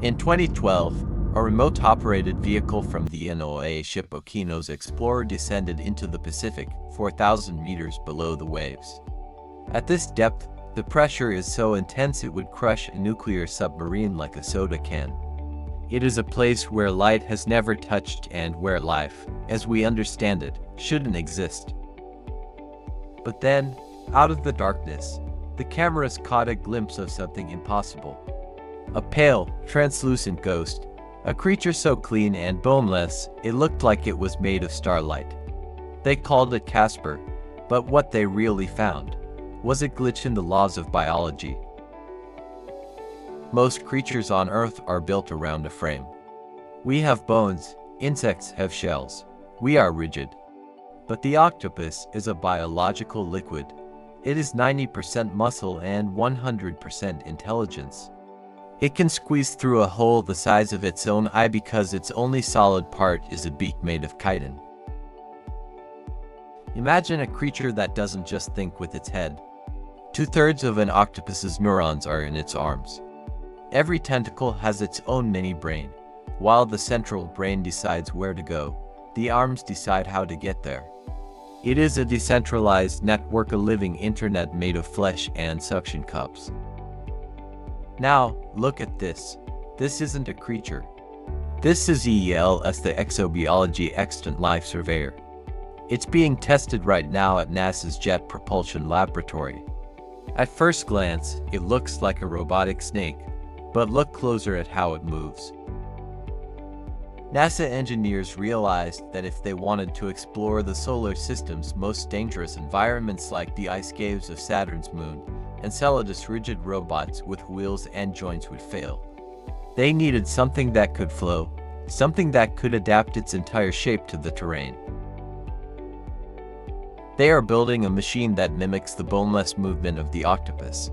In 2012, a remote-operated vehicle from the NOAA ship Okeanos Explorer descended into the Pacific 4,000 meters below the waves. At this depth, the pressure is so intense it would crush a nuclear submarine like a soda can. It is a place where light has never touched and where life, as we understand it, shouldn't exist. But then, out of the darkness, the cameras caught a glimpse of something impossible. A pale, translucent ghost, a creature so clean and boneless, it looked like it was made of starlight. They called it Casper, but what they really found was a glitch in the laws of biology. Most creatures on Earth are built around a frame. We have bones, insects have shells, we are rigid. But the octopus is a biological liquid. It is 90% muscle and 100% intelligence. It can squeeze through a hole the size of its own eye because its only solid part is a beak made of chitin. Imagine a creature that doesn't just think with its head. 2/3 of an octopus's neurons are in its arms. Every tentacle has its own mini-brain. While the central brain decides where to go, the arms decide how to get there. It is a decentralized network, a living internet made of flesh and suction cups. Now, look at this. This isn't a creature. This is EELS, the Exobiology Extant Life Surveyor. It's being tested right now at NASA's Jet Propulsion Laboratory. At first glance, it looks like a robotic snake, but look closer at how it moves. NASA engineers realized that if they wanted to explore the solar system's most dangerous environments like the ice caves of Saturn's moon, Enceladus, rigid robots with wheels and joints would fail. They needed something that could flow, something that could adapt its entire shape to the terrain. They are building a machine that mimics the boneless movement of the octopus.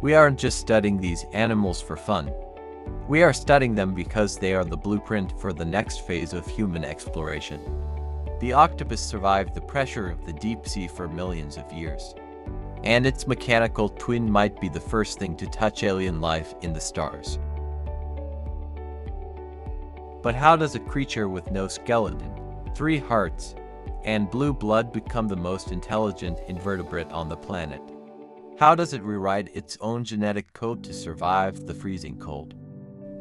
We aren't just studying these animals for fun. We are studying them because they are the blueprint for the next phase of human exploration. The octopus survived the pressure of the deep sea for millions of years. And its mechanical twin might be the first thing to touch alien life in the stars. But how does a creature with no skeleton, 3 hearts, and blue blood become the most intelligent invertebrate on the planet? How does it rewrite its own genetic code to survive the freezing cold?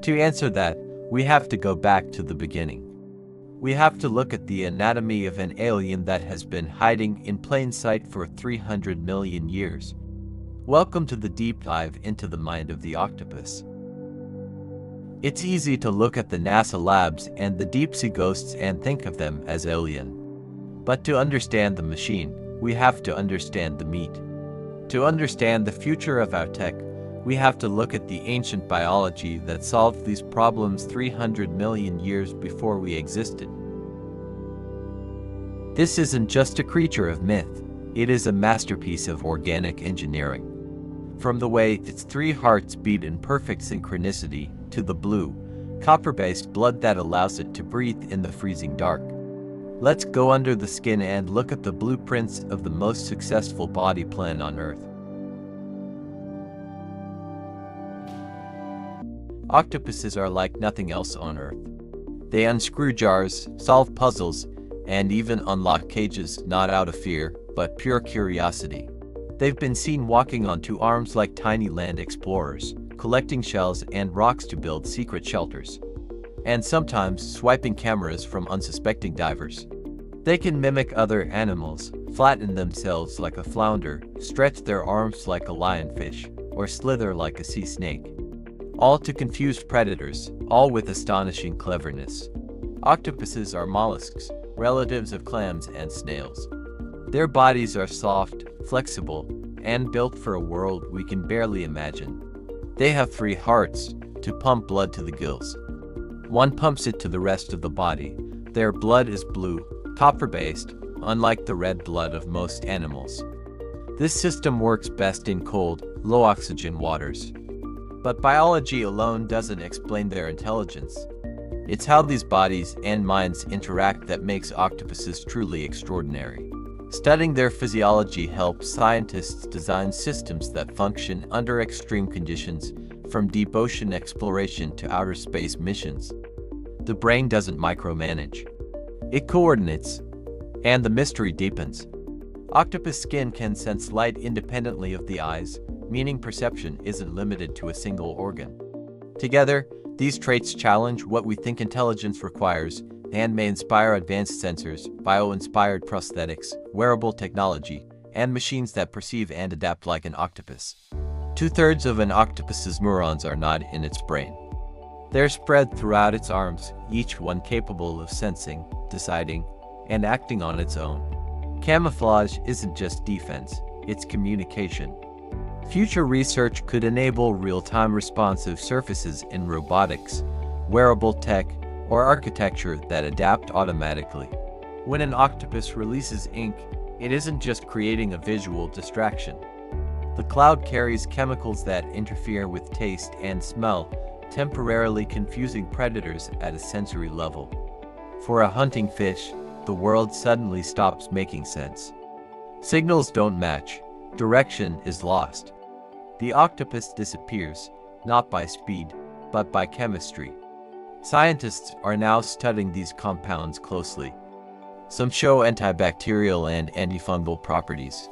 To answer that, we have to go back to the beginning. We have to look at the anatomy of an alien that has been hiding in plain sight for 300 million years. Welcome to the deep dive into the mind of the octopus. It's easy to look at the NASA labs and the deep-sea ghosts and think of them as alien. But to understand the machine, we have to understand the meat. To understand the future of our tech, we have to look at the ancient biology that solved these problems 300 million years before we existed. This isn't just a creature of myth, it is a masterpiece of organic engineering. From the way its 3 hearts beat in perfect synchronicity to the blue, copper-based blood that allows it to breathe in the freezing dark. Let's go under the skin and look at the blueprints of the most successful body plan on Earth. Octopuses are like nothing else on Earth. They unscrew jars, solve puzzles, and even unlock cages, not out of fear, but pure curiosity. They've been seen walking on 2 arms like tiny land explorers, collecting shells and rocks to build secret shelters, and sometimes swiping cameras from unsuspecting divers. They can mimic other animals, flatten themselves like a flounder, stretch their arms like a lionfish, or slither like a sea snake. All to confuse predators, all with astonishing cleverness. Octopuses are mollusks, relatives of clams and snails. Their bodies are soft, flexible, and built for a world we can barely imagine. They have 3 hearts to pump blood to the gills. One pumps it to the rest of the body. Their blood is blue, copper-based, unlike the red blood of most animals. This system works best in cold, low-oxygen waters. But biology alone doesn't explain their intelligence. It's how these bodies and minds interact that makes octopuses truly extraordinary. Studying their physiology helps scientists design systems that function under extreme conditions, from deep ocean exploration to outer space missions. The brain doesn't micromanage. It coordinates, and the mystery deepens. Octopus skin can sense light independently of the eyes, meaning perception isn't limited to a single organ. Together, these traits challenge what we think intelligence requires and may inspire advanced sensors, bio-inspired prosthetics, wearable technology, and machines that perceive and adapt like an octopus. 2/3 of an octopus's neurons are not in its brain. They're spread throughout its arms, each one capable of sensing, deciding, and acting on its own. Camouflage isn't just defense, it's communication. Future research could enable real-time responsive surfaces in robotics, wearable tech, or architecture that adapt automatically. When an octopus releases ink, it isn't just creating a visual distraction. The cloud carries chemicals that interfere with taste and smell, temporarily confusing predators at a sensory level. For a hunting fish, the world suddenly stops making sense. Signals don't match, direction is lost. The octopus disappears, not by speed, but by chemistry. Scientists are now studying these compounds closely. Some show antibacterial and antifungal properties.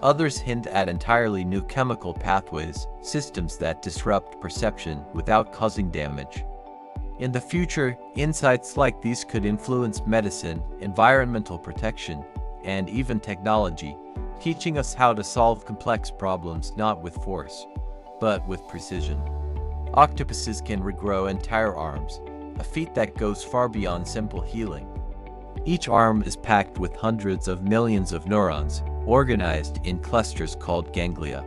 Others hint at entirely new chemical pathways, systems that disrupt perception without causing damage. In the future, insights like these could influence medicine, environmental protection, and even technology, teaching us how to solve complex problems not with force, but with precision. Octopuses can regrow entire arms, a feat that goes far beyond simple healing. Each arm is packed with hundreds of millions of neurons, organized in clusters called ganglia.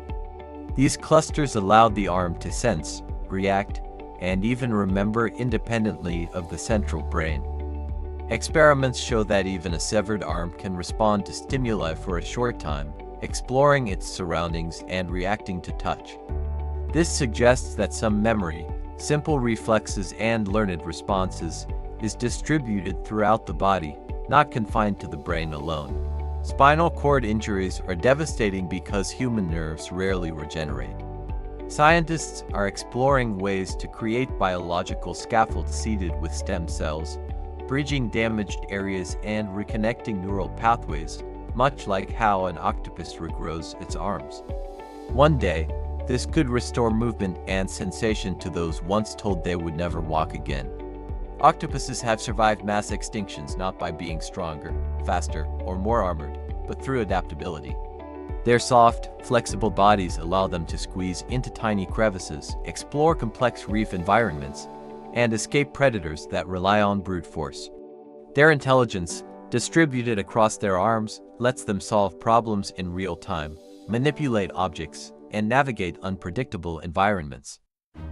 These clusters allow the arm to sense, react, and even remember independently of the central brain. Experiments show that even a severed arm can respond to stimuli for a short time, exploring its surroundings and reacting to touch. This suggests that some memory, simple reflexes, and learned responses is distributed throughout the body, not confined to the brain alone. Spinal cord injuries are devastating because human nerves rarely regenerate. Scientists are exploring ways to create biological scaffolds seeded with stem cells, bridging damaged areas and reconnecting neural pathways, much like how an octopus regrows its arms. One day, this could restore movement and sensation to those once told they would never walk again. Octopuses have survived mass extinctions not by being stronger, faster, or more armored, but through adaptability. Their soft, flexible bodies allow them to squeeze into tiny crevices, explore complex reef environments, and escape predators that rely on brute force. Their intelligence, distributed across their arms, lets them solve problems in real time, manipulate objects, and navigate unpredictable environments.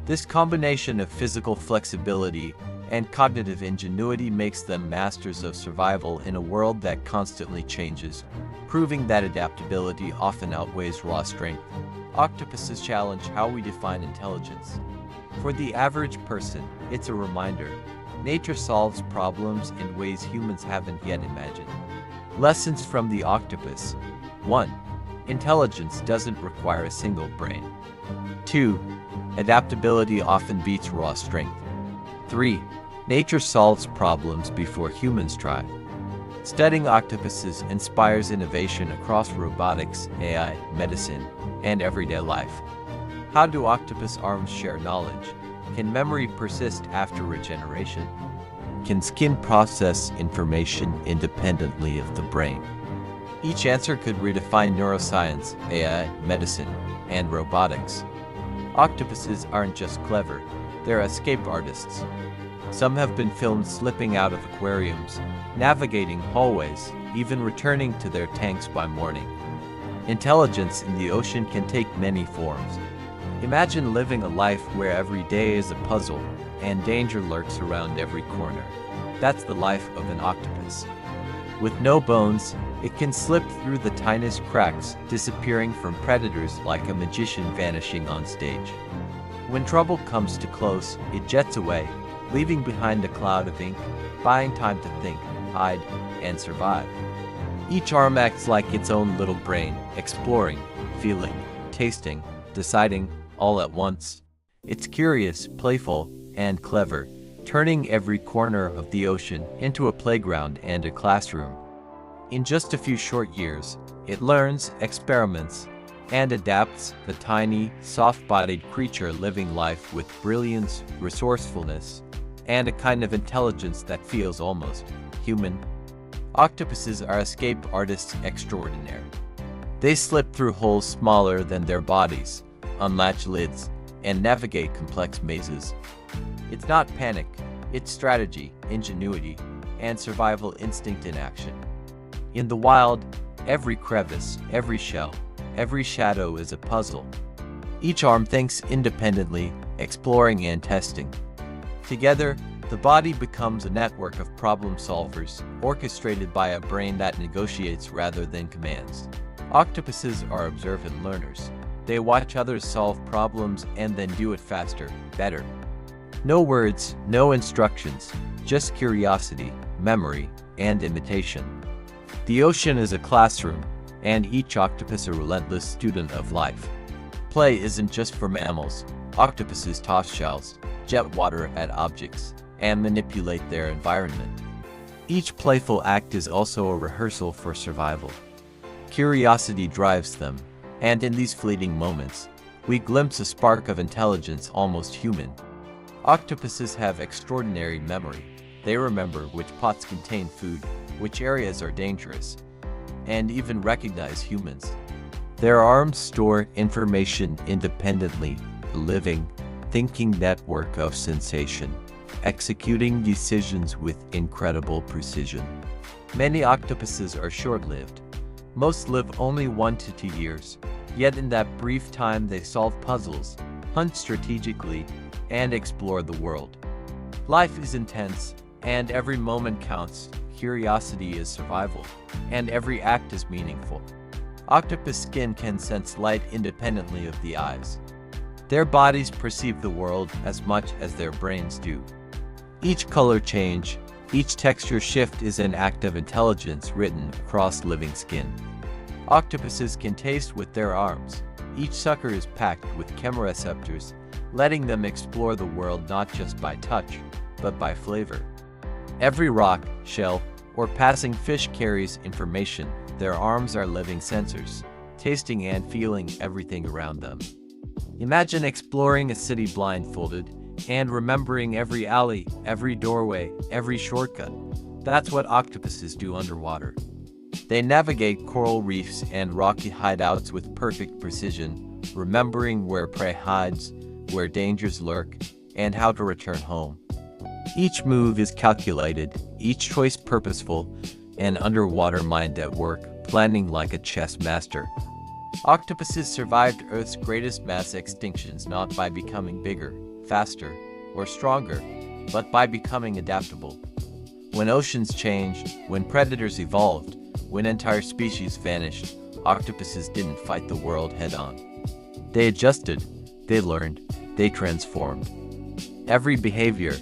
This combination of physical flexibility and cognitive ingenuity makes them masters of survival in a world that constantly changes, proving that adaptability often outweighs raw strength. Octopuses challenge how we define intelligence. For the average person, it's a reminder. Nature solves problems in ways humans haven't yet imagined. Lessons from the octopus. 1. Intelligence doesn't require a single brain. 2. Adaptability often beats raw strength. 3. Nature solves problems before humans try. Studying octopuses inspires innovation across robotics, AI, medicine, and everyday life. How do octopus arms share knowledge? Can memory persist after regeneration? Can skin process information independently of the brain? Each answer could redefine neuroscience, AI, medicine, and robotics. Octopuses aren't just clever, they're escape artists. Some have been filmed slipping out of aquariums, navigating hallways, even returning to their tanks by morning. Intelligence in the ocean can take many forms. Imagine living a life where every day is a puzzle and danger lurks around every corner. That's the life of an octopus. With no bones, it can slip through the tiniest cracks, disappearing from predators like a magician vanishing on stage. When trouble comes too close, it jets away, leaving behind a cloud of ink, buying time to think, hide, and survive. Each arm acts like its own little brain, exploring, feeling, tasting, deciding, all at once. It's curious, playful, and clever, turning every corner of the ocean into a playground and a classroom. In just a few short years, it learns, experiments, and adapts, the tiny, soft-bodied creature living life with brilliance, resourcefulness, and a kind of intelligence that feels almost human. Octopuses are escape artists extraordinaire. They slip through holes smaller than their bodies, unlatch lids, and navigate complex mazes. It's not panic, it's strategy, ingenuity, and survival instinct in action. In the wild, every crevice, every shell, every shadow is a puzzle. Each arm thinks independently, exploring and testing. Together, the body becomes a network of problem solvers, orchestrated by a brain that negotiates rather than commands. Octopuses are observant learners. They watch others solve problems and then do it faster, better. No words, no instructions, just curiosity, memory, and imitation. The ocean is a classroom, and each octopus a relentless student of life. Play isn't just for mammals. Octopuses toss shells, jet water at objects, and manipulate their environment. Each playful act is also a rehearsal for survival. Curiosity drives them, and in these fleeting moments, we glimpse a spark of intelligence almost human. Octopuses have extraordinary memory. They remember which pots contain food, which areas are dangerous, and even recognize humans. Their arms store information independently, a living, thinking network of sensation, executing decisions with incredible precision. Many octopuses are short-lived. Most live only 1 to 2 years, yet in that brief time they solve puzzles, hunt strategically, and explore the world. Life is intense, and every moment counts. Curiosity is survival, and every act is meaningful. Octopus skin can sense light independently of the eyes. Their bodies perceive the world as much as their brains do. Each color change, each texture shift is an act of intelligence written across living skin. Octopuses can taste with their arms. Each sucker is packed with chemoreceptors, letting them explore the world not just by touch, but by flavor. Every rock, shell, or passing fish carries information. Their arms are living sensors, tasting and feeling everything around them. Imagine exploring a city blindfolded and remembering every alley, every doorway, every shortcut. That's what octopuses do underwater. They navigate coral reefs and rocky hideouts with perfect precision, remembering where prey hides, where dangers lurk, and how to return home. Each move is calculated, each choice purposeful, an underwater mind at work, planning like a chess master. Octopuses survived Earth's greatest mass extinctions not by becoming bigger, faster, or stronger, but by becoming adaptable. When oceans changed, when predators evolved, when entire species vanished, octopuses didn't fight the world head-on. They adjusted, they learned, they transformed. Every behavior,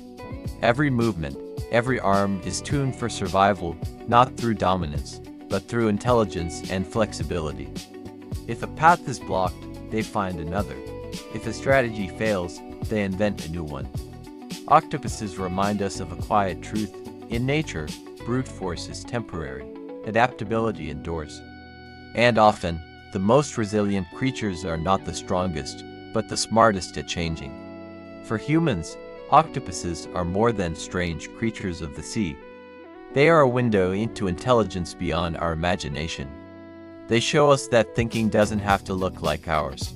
every movement, every arm is tuned for survival, not through dominance, but through intelligence and flexibility. If a path is blocked, they find another. If a strategy fails, they invent a new one. Octopuses remind us of a quiet truth. In nature, brute force is temporary. Adaptability endures. And often, the most resilient creatures are not the strongest, but the smartest at changing. For humans, octopuses are more than strange creatures of the sea. They are a window into intelligence beyond our imagination. They show us that thinking doesn't have to look like ours.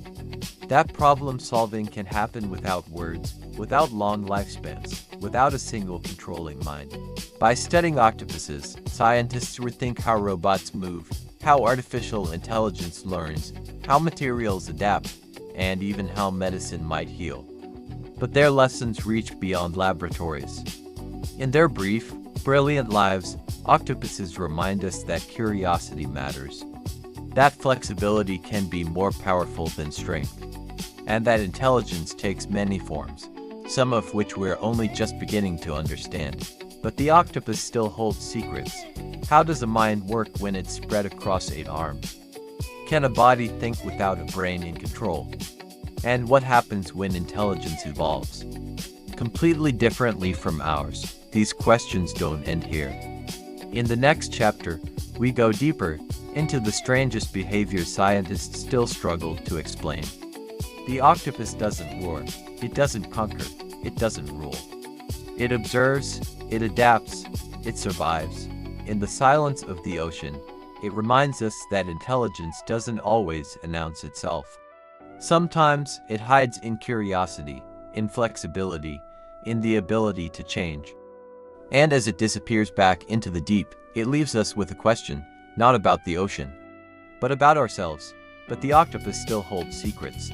That problem solving can happen without words, without long lifespans, without a single controlling mind. By studying octopuses, scientists rethink how robots move, how artificial intelligence learns, how materials adapt, and even how medicine might heal. But their lessons reach beyond laboratories. In their brief, brilliant lives, octopuses remind us that curiosity matters, that flexibility can be more powerful than strength, and that intelligence takes many forms, some of which we're only just beginning to understand. But the octopus still holds secrets. How does a mind work when it's spread across 8 arms? Can a body think without a brain in control? And what happens when intelligence evolves completely differently from ours? These questions don't end here. In the next chapter, we go deeper into the strangest behaviors scientists still struggle to explain. The octopus doesn't roar, it doesn't conquer, it doesn't rule. It observes, it adapts, it survives. In the silence of the ocean, it reminds us that intelligence doesn't always announce itself. Sometimes it hides in curiosity, in flexibility, in the ability to change. And as it disappears back into the deep, it leaves us with a question, not about the ocean, but about ourselves. But the octopus still holds secrets.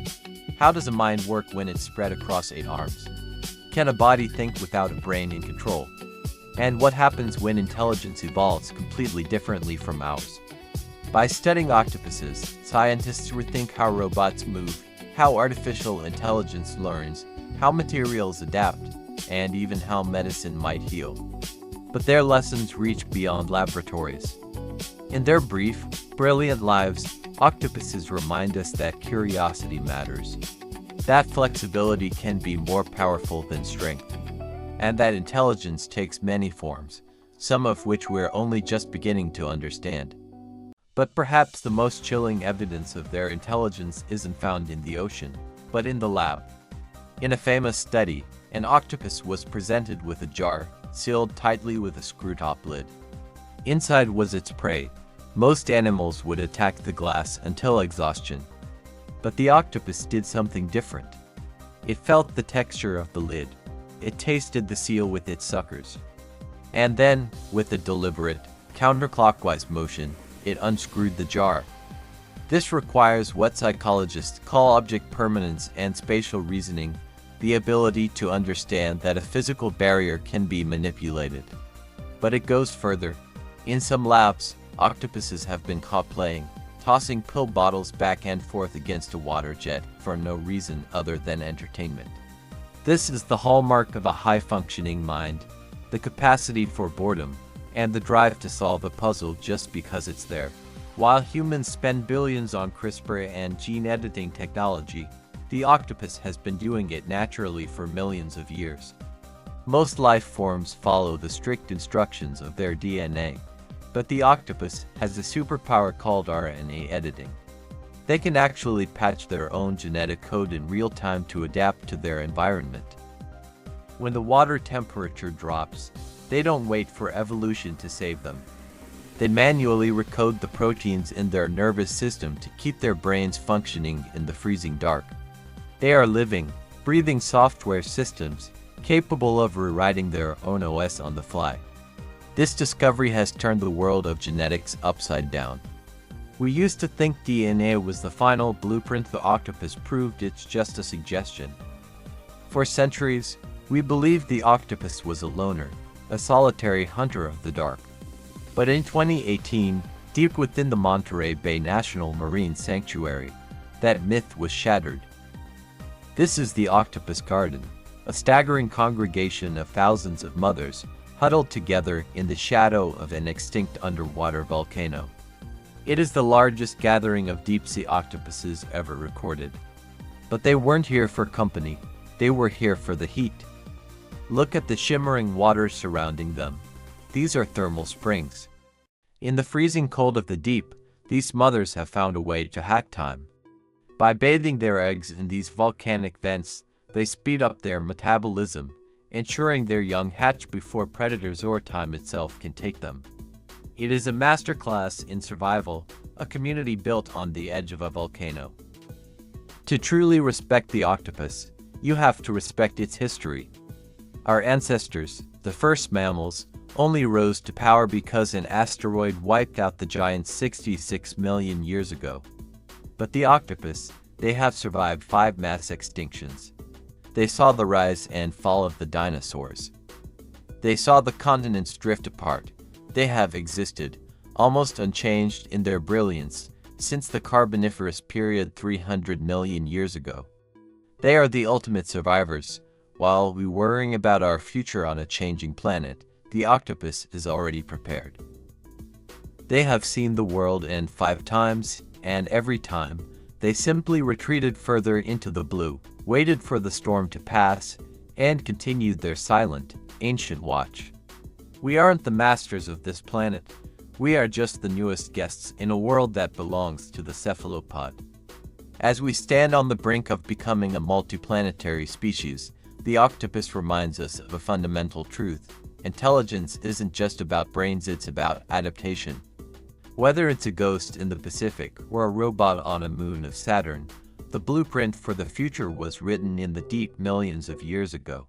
How does a mind work when it's spread across 8 arms? Can a body think without a brain in control? And what happens when intelligence evolves completely differently from ours? By studying octopuses, scientists rethink how robots move, how artificial intelligence learns, how materials adapt, and even how medicine might heal. But their lessons reach beyond laboratories. In their brief, brilliant lives, octopuses remind us that curiosity matters, that flexibility can be more powerful than strength, and that intelligence takes many forms, some of which we're only just beginning to understand. But perhaps the most chilling evidence of their intelligence isn't found in the ocean, but in the lab. In a famous study, an octopus was presented with a jar, sealed tightly with a screw-top lid. Inside was its prey. Most animals would attack the glass until exhaustion. But the octopus did something different. It felt the texture of the lid. It tasted the seal with its suckers. And then, with a deliberate, counterclockwise motion, it unscrewed the jar. This requires what psychologists call object permanence and spatial reasoning, the ability to understand that a physical barrier can be manipulated. But it goes further. In some labs, octopuses have been caught playing, tossing pill bottles back and forth against a water jet for no reason other than entertainment. This is the hallmark of a high-functioning mind, the capacity for boredom, and the drive to solve a puzzle just because it's there. While humans spend billions on CRISPR and gene editing technology, the octopus has been doing it naturally for millions of years. Most life forms follow the strict instructions of their DNA, but the octopus has a superpower called RNA editing. They can actually patch their own genetic code in real time to adapt to their environment. When the water temperature drops, they don't wait for evolution to save them. They manually recode the proteins in their nervous system to keep their brains functioning in the freezing dark. They are living, breathing software systems capable of rewriting their own OS on the fly. This discovery has turned the world of genetics upside down. We used to think DNA was the final blueprint. The octopus proved it's just a suggestion. For centuries, we believed the octopus was a loner, a solitary hunter of the dark. But in 2018, deep within the Monterey Bay National Marine Sanctuary, that myth was shattered. This is the Octopus Garden, a staggering congregation of thousands of mothers huddled together in the shadow of an extinct underwater volcano. It is the largest gathering of deep-sea octopuses ever recorded. But they weren't here for company, they were here for the heat. Look at the shimmering waters surrounding them. These are thermal springs. In the freezing cold of the deep, these mothers have found a way to hack time. By bathing their eggs in these volcanic vents, they speed up their metabolism, ensuring their young hatch before predators or time itself can take them. It is a masterclass in survival, a community built on the edge of a volcano. To truly respect the octopus, you have to respect its history. Our ancestors, the first mammals, only rose to power because an asteroid wiped out the giants 66 million years ago. But the octopus, they have survived 5 mass extinctions. They saw the rise and fall of the dinosaurs. They saw the continents drift apart. They have existed, almost unchanged in their brilliance, since the Carboniferous period 300 million years ago. They are the ultimate survivors. While we're worrying about our future on a changing planet, the octopus is already prepared. They have seen the world end 5 times, and every time, They simply retreated further into the blue, waited for the storm to pass, and continued their silent, ancient watch. We aren't the masters of this planet. We are just the newest guests in a world that belongs to the cephalopod. As we stand on the brink of becoming a multiplanetary species, the octopus reminds us of a fundamental truth. Intelligence isn't just about brains, it's about adaptation. Whether it's a ghost in the Pacific or a robot on a moon of Saturn, the blueprint for the future was written in the deep millions of years ago.